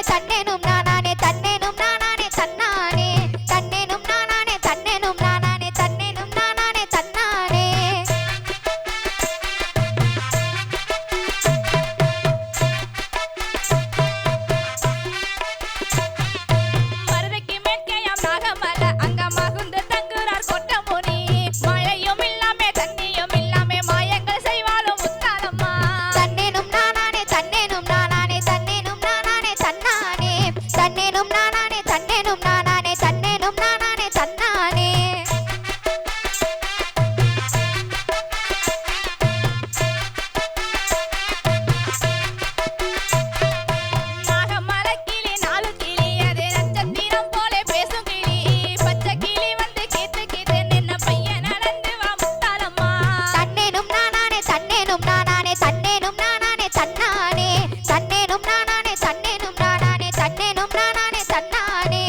தன்னேனும் நானானே தன்னேனும் நானானே தன்னானே தன்னேனும் நானானே தன்னேனும் நானானே தன்னேனும் நானானே தன்னானே மருதைக்கு மேற்கேயாம் நாகமலை அங்க மகுந்து தங்குறார் கொட்டமுனி மழையும் இல்லாமே தண்ணியும் இல்லாமே மாயங்கள் செய்வாலும் முத்தாலம்மா தன்னேனும் நானானே தன்னேனும் நானானே தன்னேனும் நானானே தன்னானே தன்னேனும் நானானே தன்னேனும் நானானே தன்னேனும் நானானே தன்னானே நாகமலை கிளி நாலு கிளி அது நட்சத்திரம் போல பேசும் கிளி பச்சை கிளி வந்து கீத்து கீத்து நின்ன பையன் நடந்து வா முத்தாலம்மா தன்னேனும் நானானே தன்னேனும் நானானே தன்னேனும் நானானே தன்னானே தன்னேனும் நானானே தன்னேனும் நானானே தன்னேனும் நானானே தன்னானே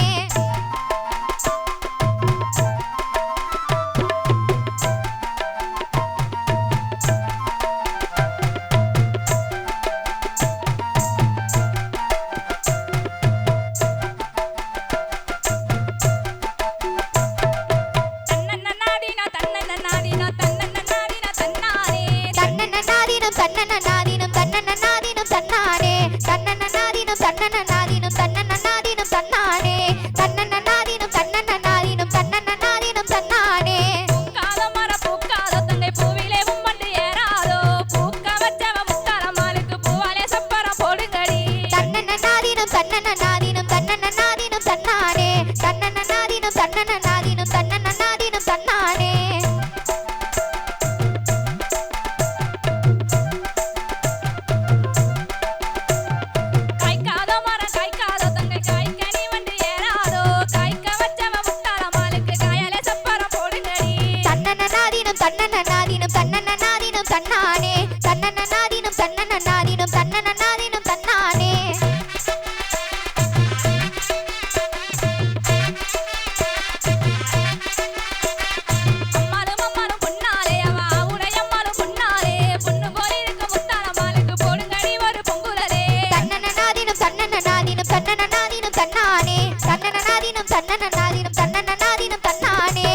தன்னன்னாடினா தன்னன்னாடினா தன்னன்னாடினா தன்னானே தன்னன்னாதீனம் தன்னன்னாதீனம் தன்னன்னாதீனம் தன்னானே தன்னன்னாதீனம் தன்னன்னாதீனம் தன்னன்னாதீனம் தன்னானே தன்னன்னாதீனம் தன்னன்னாதீனம் தன்னன்னாதீனம் தன்னானே பூக்காத மரம் பூக்காத தங்கை பூவிலே உம்மண்டு ஏறாதோ பூக்க வச்சவ முத்தாலம்மாளுக்கு பூவாலே சப்பரம் போடுங்கடி தன்னன்னாதீனம் தன்னன்னாதீனம் தன்னன்னாதீனம் தன்னானே தன்னன்னாதீனம் தன்னன்னாதீனம் தன்னன்னாதீனம் தன்னானே காய்க்காத மரம் காய்க்காத தங்கை காய்கனி வந்து ஏறாதோ காய்க்க வச்சவ முத்தாலம்மாளுக்கு காயாலே சப்பரம் போடுங்கடி தன்னன்னாதீனம் தன்னன்னாதீனம் தன்னன்னாதீனம் தன்னானே தன்னன்னாதீனம் தன்னன்னாதீனம் தன்னன்னாதீனம் தன்னானே அம்மாளும் அம்மாளும் பொன்னாலே அவ உடையம்மாளும் பொன்னாலே பொண்ணு போல இருக்கு முத்தாலம்மாளுக்கு போடுங்கடி ஒரு பொங்குலரே தன்னன்னாதீனம் தன்னன்னாதீனம் தன்னன்னாதீனம் தன்னானே தன்னன்னாதீனம் தன்னன்னாதீனம் தன்னன்னாதீனம் தன்னானே